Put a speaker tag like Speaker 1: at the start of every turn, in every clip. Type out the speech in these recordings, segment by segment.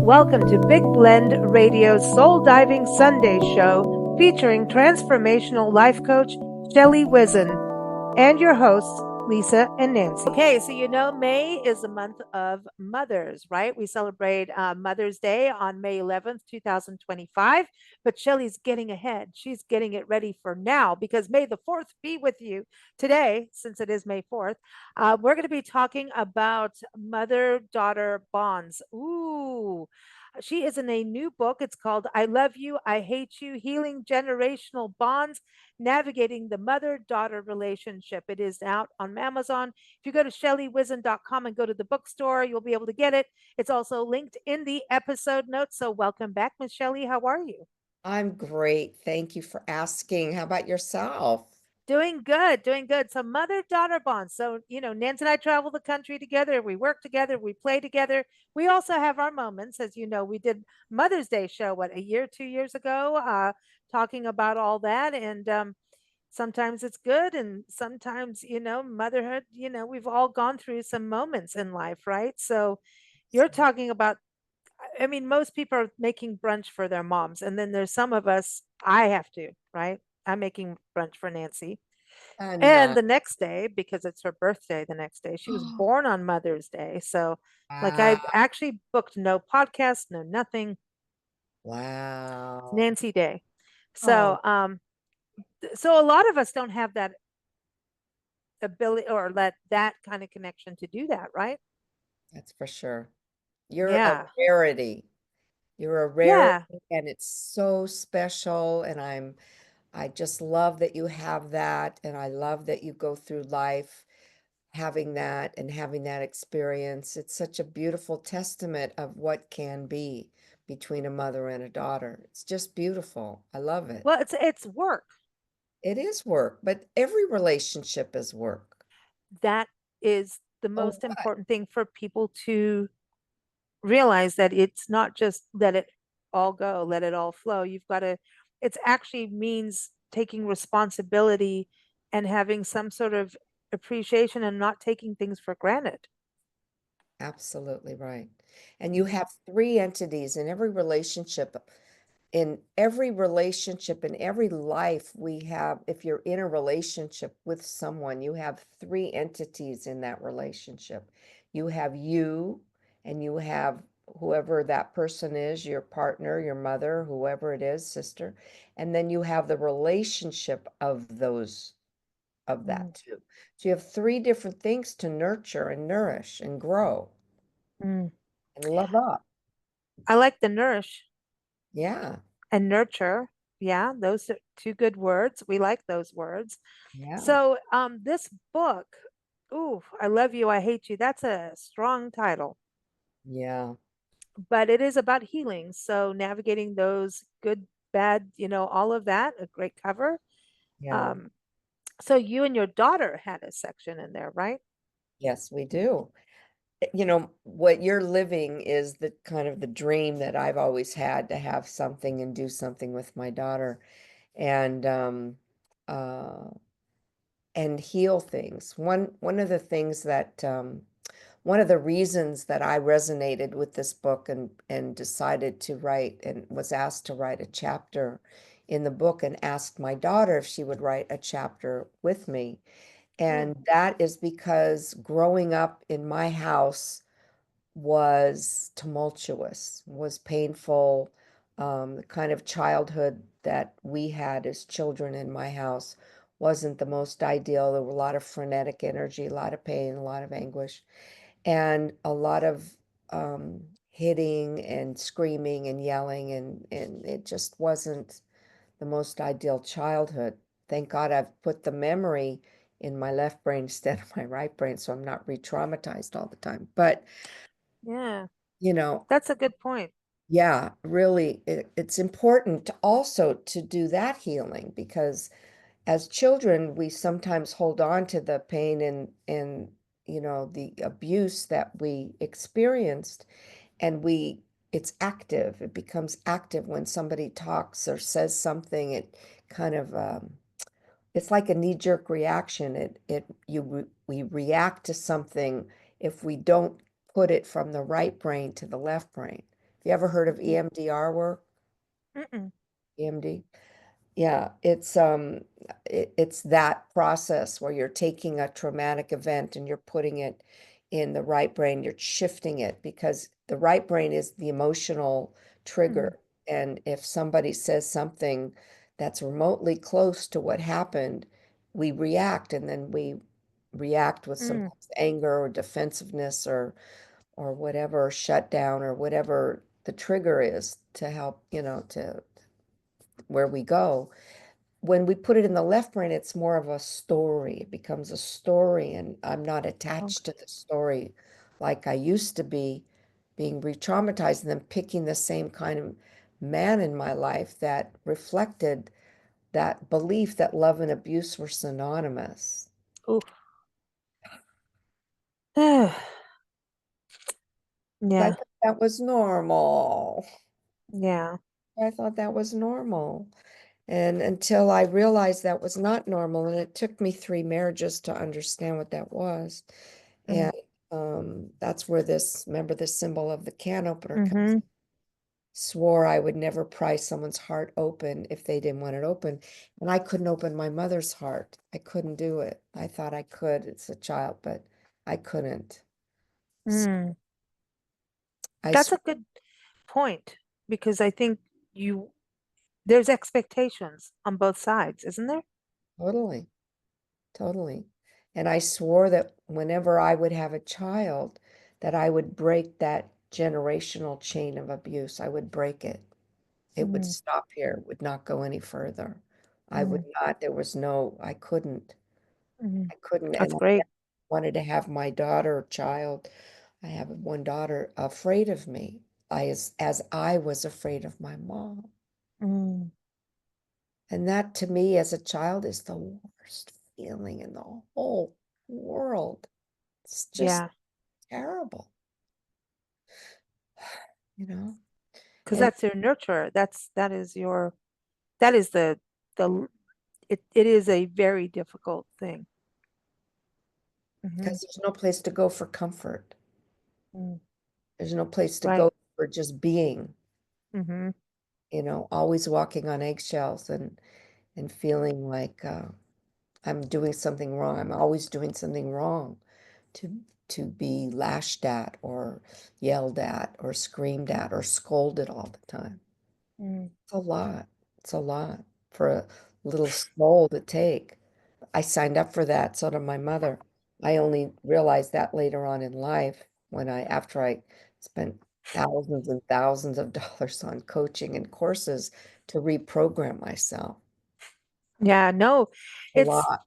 Speaker 1: Welcome to Big Blend Radio's Soul Diving Sunday show featuring transformational life coach Shelley Whizin and your hosts, Lisa and Nancy. Okay, so May is the month of mothers, right? We celebrate Mother's Day on May 11th, 2025. But Shelley's getting ahead. She's getting it ready for now because May the 4th be with you today, since it is May 4th. We're going to be talking about mother daughter bonds. Ooh. She is in a new book. It's called I Love You, I Hate You Healing Generational Bonds, Navigating the Mother-Daughter Relationship. It is out on Amazon. If you go to shelleywizin.com and go to the bookstore, you'll be able to get it. It's also linked in the episode notes. So welcome back, Miss Shelley. How are you?
Speaker 2: I'm great. Thank you for asking. How about yourself?
Speaker 1: Doing good, doing good. So mother-daughter bonds. So, Nancy and I travel the country together. We work together. We play together. We also have our moments. As you know, we did Mother's Day show, what, a year, 2 years ago, talking about all that. And sometimes it's good. And sometimes, motherhood, we've all gone through some moments in life, right? So you're talking about, I mean, most people are making brunch for their moms. And then there's some of us, I have to, right? I'm making brunch for Nancy.
Speaker 2: And
Speaker 1: And the next day, because it's her birthday the next day, she was born on Mother's Day. So, like,
Speaker 2: wow,
Speaker 1: I actually booked no podcast, no nothing. It's
Speaker 2: wow.
Speaker 1: Nancy Day.
Speaker 2: Oh,
Speaker 1: So, so a lot of us don't have that ability or let that kind of connection to do that, right?
Speaker 2: that's for sure. You're a
Speaker 1: Yeah.
Speaker 2: rarity. You're a rarity,
Speaker 1: Yeah.
Speaker 2: and it's so special. And I just love that you have that. And I love that you go through life having that and having that experience. It's such a beautiful testament of what can be between a mother and a daughter. It's just beautiful. I love it.
Speaker 1: Well, it's work.
Speaker 2: It is work, but every relationship is work.
Speaker 1: That is the
Speaker 2: Oh,
Speaker 1: most
Speaker 2: what?
Speaker 1: important thing for people to realize, that it's not just let it all go, let it all flow. You've got to, it's actually means taking responsibility and having some sort of appreciation and not taking things for granted.
Speaker 2: Absolutely right. And you
Speaker 1: Mhm.
Speaker 2: have three entities in every life we have, if you're in a relationship with someone, you have three entities in that relationship. You have you, and you have whoever that person is, your partner, your mother, whoever it is, sister, and then you have the relationship of those of
Speaker 1: Mm,
Speaker 2: that too. So you have three different things to nurture and nourish and grow
Speaker 1: mm.
Speaker 2: and love up.
Speaker 1: I like the nourish
Speaker 2: Yeah,
Speaker 1: and nurture. Yeah, those are two good words. We like those words.
Speaker 2: yeah,
Speaker 1: So, this book, ooh, I love you, I hate you. That's a strong title,
Speaker 2: yeah,
Speaker 1: but it is about healing. So navigating those good, bad, all of that, a great cover.
Speaker 2: yeah.
Speaker 1: Um, so you and your daughter had a section in there, right?
Speaker 2: Yes, we do. You know, what you're living is the kind of the dream that I've always had, to have something and do something with my daughter and uh and heal things. One of the things that one of the reasons that I resonated with this book and decided to write and was asked to write a chapter in the book and asked my daughter if she would write a chapter with me.
Speaker 1: Mm,
Speaker 2: And that is because growing up in my house was tumultuous, was painful. The kind of childhood that we had as children in my house wasn't the most ideal. There were a lot of frenetic energy, a lot of pain, a lot of anguish, and a lot of hitting and screaming and yelling, and it just wasn't the most ideal childhood. Thank God I've put the memory in my left brain instead of my right brain, so I'm not re-traumatized all the time. But,
Speaker 1: yeah,
Speaker 2: you know,
Speaker 1: that's a good point.
Speaker 2: yeah, really, it's important also to do that healing because as children, we sometimes hold on to the pain and the abuse that we experienced, and it's active. It becomes active when somebody talks or says something. It kind of it's like a knee-jerk reaction. We react to something if we don't put it from the right brain to the left brain. You ever heard of
Speaker 1: Mhm.
Speaker 2: EMDR work?
Speaker 1: Mm-mm.
Speaker 2: EMD? Yeah, it's that process where you're taking a traumatic event and you're putting it in the right brain. You're shifting it because the right brain is the emotional
Speaker 1: Mm,
Speaker 2: trigger. And if somebody says something that's remotely close to what happened, we react, and then we react with
Speaker 1: mm,
Speaker 2: sometimes anger or defensiveness or whatever, shutdown or whatever the trigger is to help, to where we go. When we put it in the left brain, it's more of a story. It becomes a story, and I'm not attached to
Speaker 1: okay.
Speaker 2: the story like I used to be, being re-traumatized and then picking the same kind of man in my life that reflected that belief that love and abuse were synonymous.
Speaker 1: Oof.
Speaker 2: I
Speaker 1: Yeah.
Speaker 2: thought that was normal.
Speaker 1: Yeah.
Speaker 2: I thought that was normal. And until I realized that was not normal, and it took me 3 marriages to understand what that was.
Speaker 1: Mm,
Speaker 2: And that's where remember the symbol of the can opener comes.
Speaker 1: mm-hmm.
Speaker 2: Swore I would never pry someone's heart open if they didn't want it open. And I couldn't open my mother's heart. I couldn't do it. I thought I could as a child, but I couldn't. So
Speaker 1: Mm.
Speaker 2: I
Speaker 1: That's
Speaker 2: swore
Speaker 1: a good point because I think you there's expectations on both sides, isn't there?
Speaker 2: totally, totally. And I swore that whenever I would have a child, that I would break that generational chain of abuse. I would break it. It would
Speaker 1: Mm,
Speaker 2: stop here, it would not go any further. I would
Speaker 1: mm,
Speaker 2: not, there was no, I couldn't.
Speaker 1: mm.
Speaker 2: I couldn't,
Speaker 1: That's
Speaker 2: and I
Speaker 1: great.
Speaker 2: never wanted to have my daughter, child, I have one daughter, afraid of me, as I was afraid of my mom.
Speaker 1: Mm,
Speaker 2: And that to me as a child is the worst feeling in the whole world. It's just
Speaker 1: yeah,
Speaker 2: terrible, you know?
Speaker 1: because
Speaker 2: And
Speaker 1: that's your nurturer. That is the it is a very difficult thing. Hmm.
Speaker 2: because there's no place to go for comfort.
Speaker 1: Mm,
Speaker 2: There's no place to
Speaker 1: right.
Speaker 2: go for just being.
Speaker 1: Hmm.
Speaker 2: Always walking on eggshells and feeling like I'm doing something wrong. I'm always doing something wrong to to be lashed at or yelled at or screamed at or scolded all the time.
Speaker 1: Mm,
Speaker 2: It's a lot. It's a lot for a little soul to take. I signed up for that, so did my mother. I only realized that later on in life after I spent thousands and thousands of dollars on coaching and courses to reprogram myself.
Speaker 1: yeah, no,
Speaker 2: A
Speaker 1: it's
Speaker 2: lot.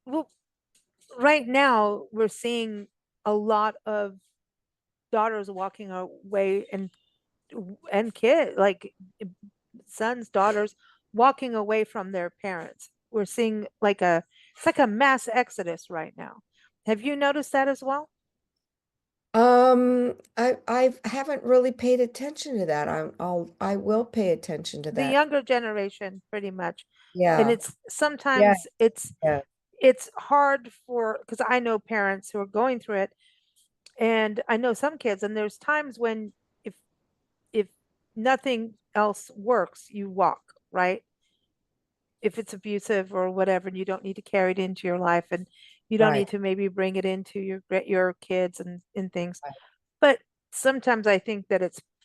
Speaker 1: well, right now we're seeing a lot of daughters walking away and kid like sons, daughters walking away from their parents. We're seeing it's like a mass exodus right now. Have you noticed that as well?
Speaker 2: I haven't really paid attention to that. I will pay attention to
Speaker 1: The
Speaker 2: that.
Speaker 1: younger generation, pretty much. And
Speaker 2: Yeah.
Speaker 1: it's
Speaker 2: Yeah.
Speaker 1: sometimes
Speaker 2: Yeah.
Speaker 1: it's hard for because I know parents who are going through it, and I know some kids, and there's times when if if nothing else works, you walk, right? If it's abusive or whatever, and you don't need to carry it into your life, and you don't
Speaker 2: Right.
Speaker 1: need to maybe bring it into your kids and things.
Speaker 2: Right.
Speaker 1: But sometimes I think that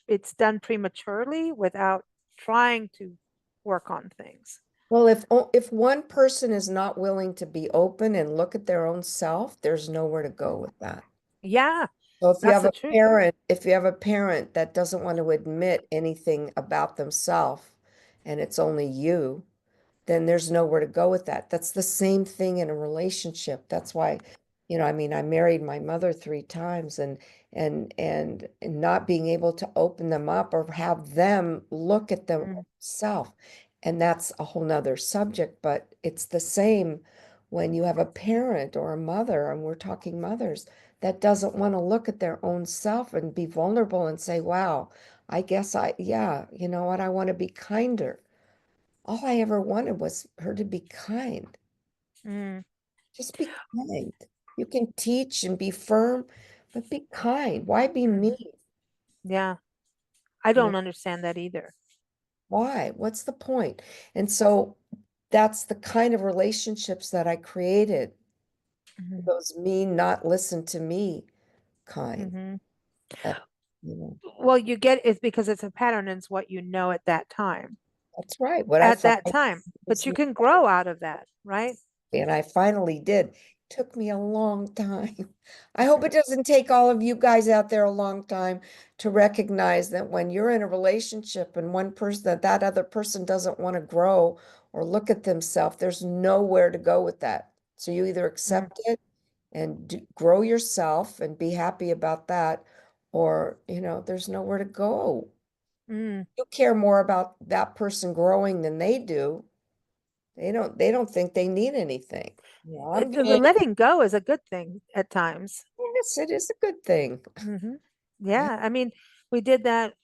Speaker 1: it's done prematurely without trying to work on things.
Speaker 2: Well, if one person is not willing to be open and look at their own self, there's nowhere to go with that.
Speaker 1: Yeah,
Speaker 2: So if you
Speaker 1: that's
Speaker 2: have
Speaker 1: the
Speaker 2: a
Speaker 1: truth.
Speaker 2: parent, if you have a parent that doesn't want to admit anything about themselves and it's only you, then there's nowhere to go with that. That's the same thing in a relationship. That's why, I mean, I married my mother 3 times and not being able to open them up or have them look at
Speaker 1: Mm,
Speaker 2: themselves. And that's a whole nother subject, but it's the same when you have a parent or a mother, and we're talking mothers, that doesn't want to look at their own self and be vulnerable and say, wow, yeah, you know what, I want to be kinder. All I ever wanted was her to be kind.
Speaker 1: mm,
Speaker 2: Just be kind. You can teach and be firm, but be kind. Why be
Speaker 1: mhm.
Speaker 2: mean?
Speaker 1: Yeah. I
Speaker 2: You know,
Speaker 1: don't understand that either.
Speaker 2: why? What's the point? And so that's the kind of relationships that I created,
Speaker 1: Hmm.
Speaker 2: those me not listen to me kind.
Speaker 1: Hmm.
Speaker 2: That, you know,
Speaker 1: Well, you get it's because it's a pattern and it's what you know at that time.
Speaker 2: that's right. What I
Speaker 1: At
Speaker 2: find
Speaker 1: that time. But
Speaker 2: is
Speaker 1: you
Speaker 2: me.
Speaker 1: can grow out of that, right?
Speaker 2: And I finally did. Took me a long time. I hope it doesn't take all of you guys out there a long time to recognize that when you're in a relationship and one person that other person doesn't want to grow or look at themselves, there's nowhere to go with that. So you either
Speaker 1: Mm,
Speaker 2: accept it and grow yourself and be happy about that, or, there's nowhere to go.
Speaker 1: mm.
Speaker 2: You care more about that person growing than they do. They don't think they need anything. I'm
Speaker 1: The
Speaker 2: paying.
Speaker 1: letting go is a good thing at times.
Speaker 2: Yes, it is a good thing.
Speaker 1: Hmm.
Speaker 2: Yeah.
Speaker 1: Yeah, I mean, we did that,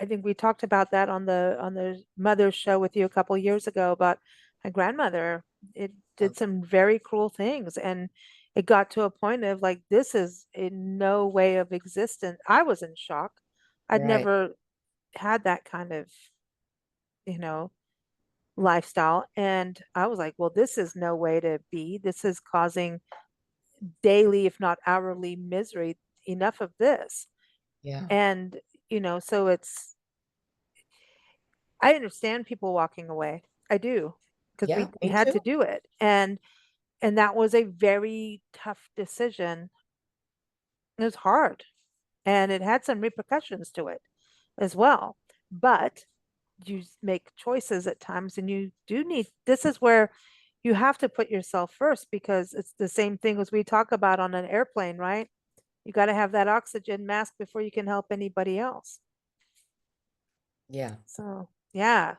Speaker 1: I think we talked about that on the mother's show with you a couple years ago about my grandmother. It
Speaker 2: Yeah.
Speaker 1: did some very cruel things, and it got to a point of like, this is in no way of existence. I was in shock. I'd
Speaker 2: Right.
Speaker 1: never had that kind of, you know, lifestyle. And I was like, well, this is no way to be. This is causing daily, if not hourly misery. Enough of this.
Speaker 2: Yeah.
Speaker 1: And, so I understand people walking away. I do, because
Speaker 2: Yeah,
Speaker 1: we
Speaker 2: me
Speaker 1: had
Speaker 2: too.
Speaker 1: to do it. And that was a very tough decision. It was hard and it had some repercussions to it as well. But you make choices at times and you do need, this is where you have to put yourself first because it's the same thing as we talk about on an airplane, right? You got to have that oxygen mask before you can help anybody else.
Speaker 2: Yeah.
Speaker 1: So, yeah.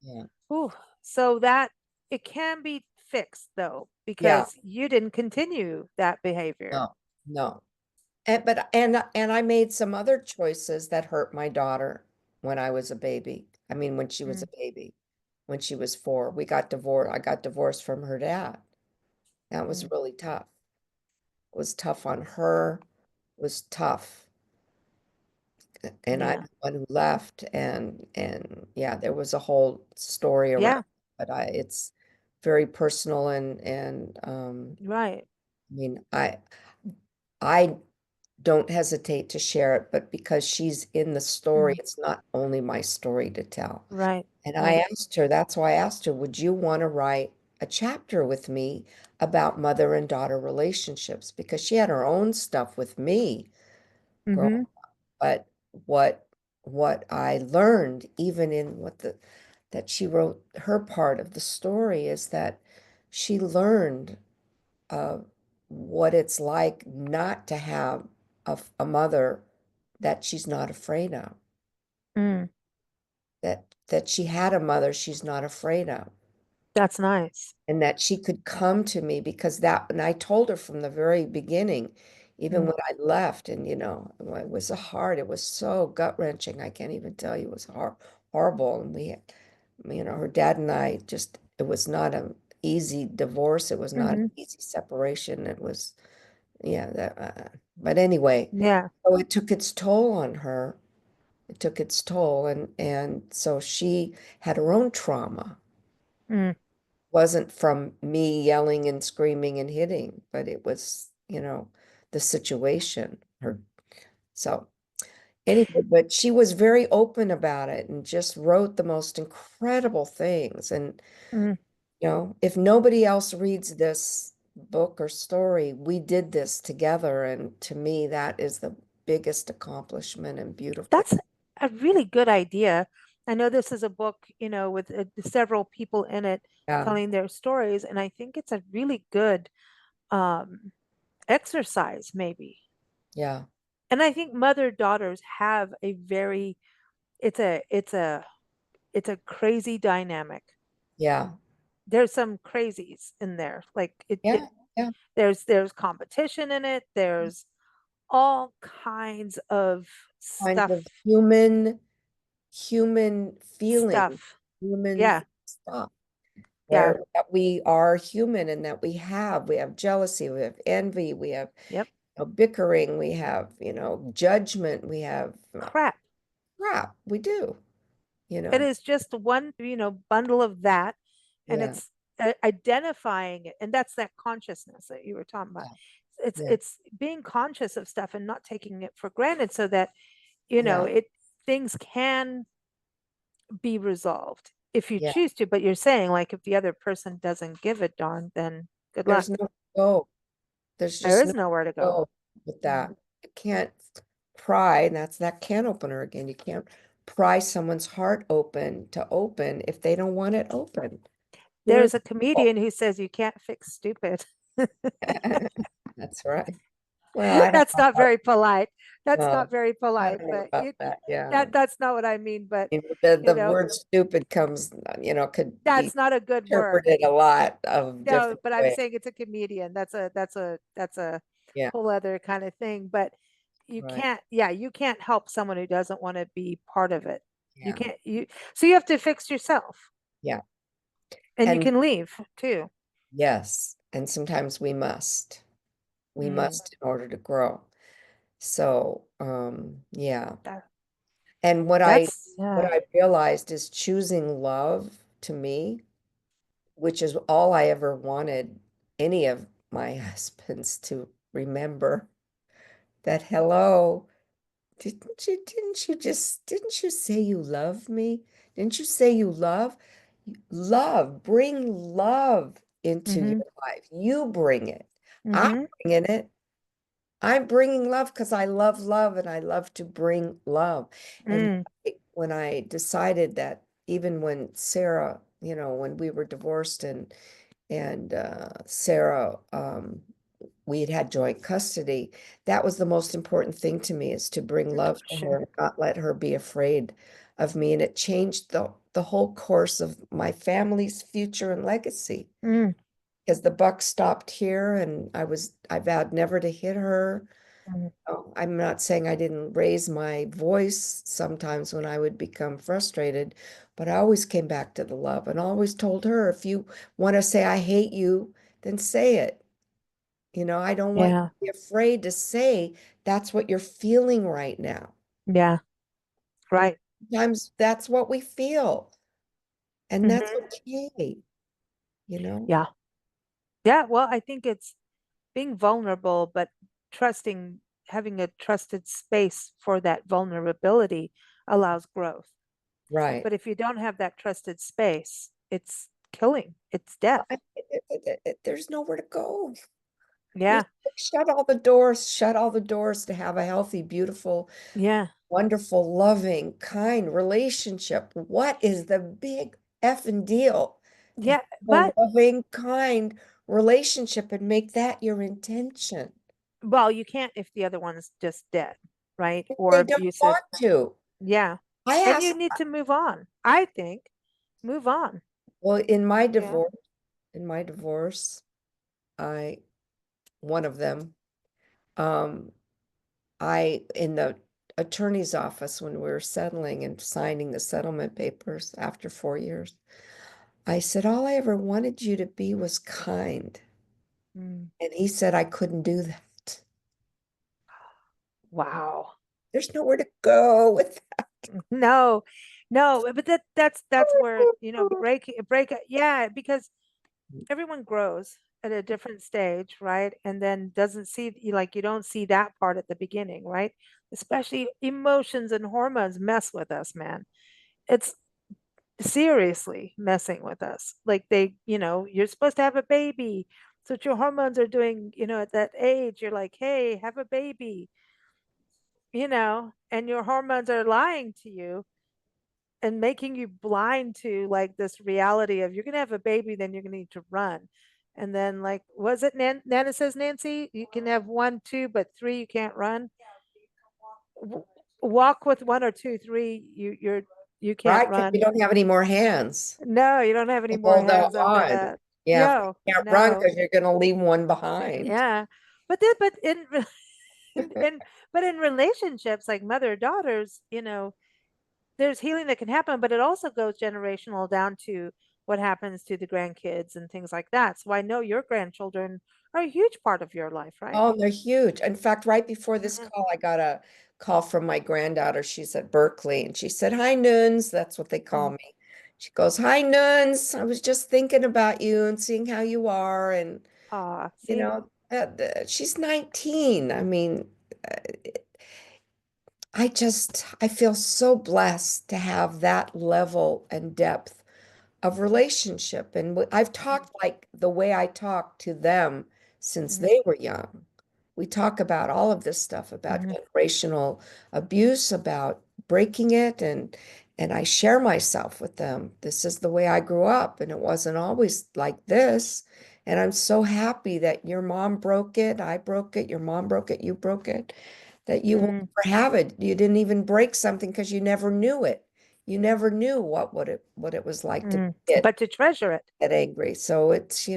Speaker 2: Yeah.
Speaker 1: Ooh. So that it can be fixed though,
Speaker 2: Yeah.
Speaker 1: because you didn't continue that behavior.
Speaker 2: No, no. And I made some other choices that hurt my daughter when I was a baby. I mean, when she was a
Speaker 1: Mm,
Speaker 2: baby, when she was 4. We got divorced. I got divorced from her dad. That was
Speaker 1: mm,
Speaker 2: really tough. It was tough on her. It was tough. And I'm
Speaker 1: yeah.
Speaker 2: the one who left, and yeah, there was a whole story around,
Speaker 1: Yeah.
Speaker 2: but it's very personal, and
Speaker 1: Right.
Speaker 2: I mean, I don't hesitate to share it, but because she's in the story,
Speaker 1: Mm,
Speaker 2: it's not only my story to tell.
Speaker 1: right.
Speaker 2: And I
Speaker 1: Right.
Speaker 2: asked her, that's why I asked her, would you want to write a chapter with me about mother and daughter relationships? Because she had her own stuff with me, girl.
Speaker 1: Mm-hmm.
Speaker 2: But what what I learned, even in what the that she wrote her part of the story, is that she learned what it's like not to have a mother that she's not afraid of,
Speaker 1: Mm,
Speaker 2: that she had a mother she's not afraid of,
Speaker 1: that's nice.
Speaker 2: and that she could come to me because that, and I told her from the very beginning, even
Speaker 1: Mm,
Speaker 2: when I left, and it was it was so gut-wrenching. I can't even tell you, it was horrible. And her dad and I just, it was not an easy divorce. It was not an
Speaker 1: mm-hmm.
Speaker 2: easy separation. It was, yeah, but anyway,
Speaker 1: Yeah.
Speaker 2: so it took its toll on her. It took its toll, and so she had her own trauma.
Speaker 1: Mm,
Speaker 2: Wasn't from me yelling and screaming and hitting, but it was, the situation. So anyway, but she was very open about it and just wrote the most incredible things. And,
Speaker 1: mm.
Speaker 2: if nobody else reads this book or story, we did this together. And to me, that is the biggest accomplishment and beautiful.
Speaker 1: That's a really good idea. I know this is a book, with several people in it
Speaker 2: Yeah,
Speaker 1: telling their stories, and I think it's a really good um, exercise, maybe.
Speaker 2: yeah,
Speaker 1: And I think mother daughters have a very it's a crazy dynamic.
Speaker 2: yeah,
Speaker 1: There's some crazies in there. Like it
Speaker 2: yeah, yeah.
Speaker 1: there's competition in it. There's all kinds of
Speaker 2: Kinds
Speaker 1: stuff
Speaker 2: of human feeling,
Speaker 1: stuff.
Speaker 2: human
Speaker 1: Yeah.
Speaker 2: stuff.
Speaker 1: Yeah.
Speaker 2: Where that we are human and that we have jealousy, we have envy, we have
Speaker 1: Yep.
Speaker 2: bickering, we have, judgment, we have
Speaker 1: Crap.
Speaker 2: crap. We do, you
Speaker 1: It
Speaker 2: know.
Speaker 1: is just one, bundle of that, and
Speaker 2: Yeah,
Speaker 1: it's identifying it, and that's that consciousness that you were talking about.
Speaker 2: yeah,
Speaker 1: It's
Speaker 2: yeah,
Speaker 1: it's being conscious of stuff and not taking it for granted, so that
Speaker 2: yeah,
Speaker 1: it things can be resolved if you
Speaker 2: yeah.
Speaker 1: choose to. But you're saying, like, if the other person doesn't give a darn, then good
Speaker 2: There's
Speaker 1: luck.
Speaker 2: no go. There's
Speaker 1: There
Speaker 2: just
Speaker 1: is
Speaker 2: no
Speaker 1: nowhere to go.
Speaker 2: go with
Speaker 1: Mm.
Speaker 2: that. You can't pry, and that's that can opener again. You can't pry someone's heart open to open if they don't want it open. There's
Speaker 1: There's a comedian who says you can't fix stupid.
Speaker 2: that's right. Well, I don't
Speaker 1: That's
Speaker 2: know
Speaker 1: not
Speaker 2: about,
Speaker 1: very polite. That's
Speaker 2: no,
Speaker 1: not very
Speaker 2: I
Speaker 1: polite,
Speaker 2: don't know
Speaker 1: but
Speaker 2: about that. Yeah.
Speaker 1: that's not what I mean. But
Speaker 2: The
Speaker 1: you know,
Speaker 2: word stupid comes, could be
Speaker 1: that's not a good word.
Speaker 2: interpreted a lot of
Speaker 1: No,
Speaker 2: different
Speaker 1: but I'm
Speaker 2: ways.
Speaker 1: saying it's a comedian. That's a
Speaker 2: Yeah,
Speaker 1: whole other kind of thing. But
Speaker 2: right.
Speaker 1: you can't help someone who doesn't want to be part of it. You
Speaker 2: Yeah,
Speaker 1: can't you so you have to fix yourself,
Speaker 2: yeah.
Speaker 1: and you
Speaker 2: And
Speaker 1: can leave too.
Speaker 2: yes, and sometimes we must. We
Speaker 1: Mm,
Speaker 2: must in order to grow. So, yeah.
Speaker 1: that,
Speaker 2: And
Speaker 1: that's
Speaker 2: what I realized is choosing love to me, which is all I ever wanted any of my husbands to remember that hello, didn't you say you love me? Didn't you say you love, bring love into
Speaker 1: mm-hmm,
Speaker 2: your life. You bring it. I'm
Speaker 1: mm-hmm,
Speaker 2: bringing it. I'm bringing love because I love love and I love to bring love. And
Speaker 1: mm,
Speaker 2: when I decided that, even when Sarah, when we were divorced and Sarah, we had joint custody, that was the most important thing to me, is to bring love to her
Speaker 1: sure.
Speaker 2: and not let her be afraid of me. And it changed the whole course of my family's future and legacy,
Speaker 1: Mm,
Speaker 2: because the buck stopped here and I vowed never to hit her.
Speaker 1: mm,
Speaker 2: Oh, I'm not saying I didn't raise my voice sometimes when I would become frustrated, but I always came back to the love and always told her, if you want to say I hate you, then say it. I don't want you
Speaker 1: yeah,
Speaker 2: to be afraid to say that's what you're feeling right now.
Speaker 1: yeah, right.
Speaker 2: Sometimes that's what we feel, and that's
Speaker 1: Mm-hmm.
Speaker 2: okay, you know?
Speaker 1: Yeah. Yeah. Well, I think it's being vulnerable, but trusting, having a trusted space for that vulnerability allows growth.
Speaker 2: Right.
Speaker 1: But if you don't have that trusted space, it's killing, it's death.
Speaker 2: There's nowhere to go. There's
Speaker 1: Yeah.
Speaker 2: shut all the doors to have a healthy, beautiful,
Speaker 1: Yeah.
Speaker 2: wonderful, loving, kind relationship. What is the big effing deal to have
Speaker 1: Yeah.
Speaker 2: a
Speaker 1: But,
Speaker 2: loving, kind relationship and make that your intention?
Speaker 1: well, you can't if the other one's just dead, right? Or
Speaker 2: They don't
Speaker 1: abusive.
Speaker 2: want to.
Speaker 1: Yeah.
Speaker 2: I
Speaker 1: And you
Speaker 2: asked,
Speaker 1: need to move on. I think move on.
Speaker 2: well,
Speaker 1: Yeah.
Speaker 2: in my divorce, I, one of them, um, in the attorney's office when we were settling and signing the settlement papers after 4 years, I said, all I ever wanted you to be was kind.
Speaker 1: Mm.
Speaker 2: And he said I couldn't do that.
Speaker 1: Wow.
Speaker 2: There's nowhere to go with
Speaker 1: No, no, but that's where,
Speaker 2: that.
Speaker 1: yeah, because everyone grows at a different stage, right? And then doesn't see, like, you don't see that part at the beginning, right? Especially emotions and hormones mess with us, man. It's seriously messing with us. Like, you're supposed to have a baby. So what your hormones are doing, at that age, you're like, hey, have a baby, and your hormones are lying to you and making you blind to, like, this reality of, you're gonna have a baby, then you're gonna need to run. And then, like, was it Nana says, Nancy, you can have one, two, but three you can't run. Walk with one or two, three you can't
Speaker 2: Right? Because you
Speaker 1: run.
Speaker 2: don't have any more hands
Speaker 1: No, you don't have any
Speaker 2: to
Speaker 1: more
Speaker 2: hold
Speaker 1: hands after
Speaker 2: on.
Speaker 1: that.
Speaker 2: Yeah,
Speaker 1: No,
Speaker 2: you can't run
Speaker 1: no.
Speaker 2: because you're going to leave one behind.
Speaker 1: Yeah. But in but in relationships, like mother daughters, there's healing that can happen, but it also goes generational down to what happens to the grandkids and things like that. So I know your grandchildren are a huge part of your life, right?
Speaker 2: Oh, they're huge. In fact, right before this
Speaker 1: Mhm.
Speaker 2: call, I got a call from my granddaughter. She's at Berkeley, and she said, "Hi, Nuns." That's what they call
Speaker 1: Mhm.
Speaker 2: me. She goes, "Hi, Nuns. I was just thinking about you and seeing how you are." And,
Speaker 1: Aw,
Speaker 2: you
Speaker 1: see?
Speaker 2: know, she's 19. I mean, I feel so blessed to have that level and depth of relationship. And I've talked like the way I talk to them since
Speaker 1: Mhm.
Speaker 2: they were young. We talk about all of this stuff about
Speaker 1: Mhm.
Speaker 2: generational abuse, about breaking it, and I share myself with them. This is the way I grew up, and it wasn't always like this. And I'm so happy that your mom broke it, I broke it, your mom broke it, you broke it, that you will
Speaker 1: Mhm.
Speaker 2: never have it. You didn't even break something because you never knew it. You never knew what it was like to
Speaker 1: Mhm.
Speaker 2: get
Speaker 1: But to treasure it.
Speaker 2: get angry. So it's,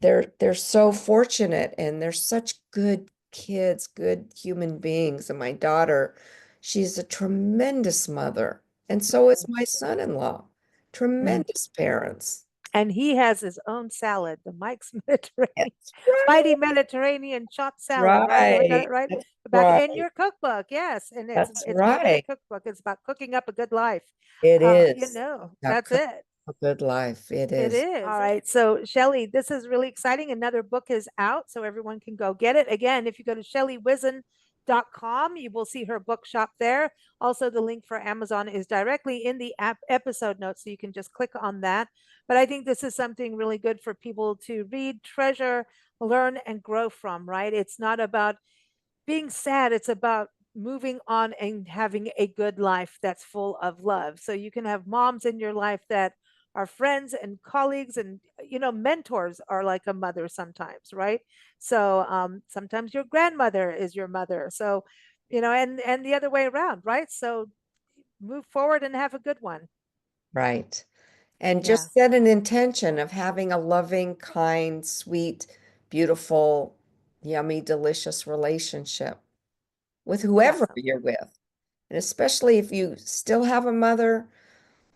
Speaker 2: they're so fortunate and they're such good kids, good human beings. And my daughter, she's a tremendous mother. And so is my son-in-law.
Speaker 1: Mhm.
Speaker 2: Tremendous parents.
Speaker 1: And he has his own salad, the Mike's Mediterranean,
Speaker 2: That's right.
Speaker 1: Mighty Mediterranean chopped salad, right? Have I got
Speaker 2: Right.
Speaker 1: it right?
Speaker 2: That's
Speaker 1: About in
Speaker 2: right.
Speaker 1: your cookbook, yes, and
Speaker 2: That's
Speaker 1: it's more than a
Speaker 2: right.
Speaker 1: cookbook; it's about cooking up a good life.
Speaker 2: It
Speaker 1: You
Speaker 2: is.
Speaker 1: know,
Speaker 2: Now,
Speaker 1: that's
Speaker 2: cook
Speaker 1: it.
Speaker 2: a good life. It
Speaker 1: It
Speaker 2: is.
Speaker 1: is. All right. So, Shelley, this is really exciting. Another book is out, so everyone can go get it. Again, if you go to shelleywhizin.com, you will see her bookshop there. Also, the link for Amazon is directly in the episode notes, so you can just click on that. But I think this is something really good for people to read, treasure, learn, and grow from, right? It's not about being sad, it's about moving on and having a good life that's full of love. So you can have moms in your life that are friends and colleagues, and mentors are like a mother sometimes, right? So sometimes your grandmother is your mother. So and the other way around, right? So move forward and have a good one.
Speaker 2: Right. And
Speaker 1: Yeah,
Speaker 2: just set an intention of having a loving, kind, sweet, beautiful, yummy, delicious relationship with whoever you're
Speaker 1: awesome.
Speaker 2: with. And especially if you still have a mother,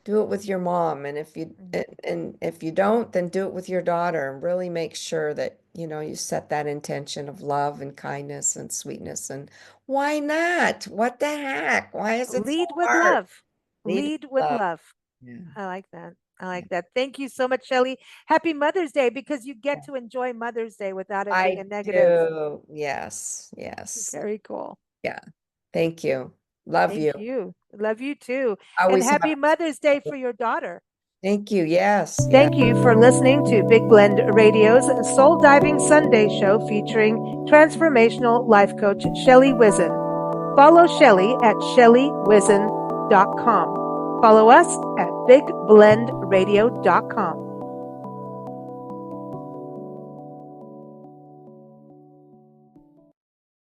Speaker 2: do it with your mom. And if you
Speaker 1: Mhm.
Speaker 2: and if you don't, then do it with your daughter and really make sure that, you set that intention of love and kindness and sweetness. And why not? What the heck? Why is it so
Speaker 1: Lead with
Speaker 2: hard?
Speaker 1: love.
Speaker 2: Lead with
Speaker 1: Lead with
Speaker 2: love.
Speaker 1: love.
Speaker 2: Yeah.
Speaker 1: I like that. I
Speaker 2: Yeah.
Speaker 1: like that. Thank you so much, Shelley. Happy Mother's Day, because you get to enjoy Mother's Day without it being
Speaker 2: I
Speaker 1: a negative.
Speaker 2: do. Yes. Yes.
Speaker 1: Very cool.
Speaker 2: Yeah. Thank you. Love you.
Speaker 1: Thank you. Love you too. And
Speaker 2: Always
Speaker 1: happy
Speaker 2: have.
Speaker 1: Mother's Day for your daughter.
Speaker 2: Thank you. Yes. Yes.
Speaker 1: Thank you for listening to Big Blend Radio's Soul Diving Sunday show featuring transformational life coach Shelley Whizin. Follow Shelley at shelleywhizin.com. Follow us at bigblendradio.com.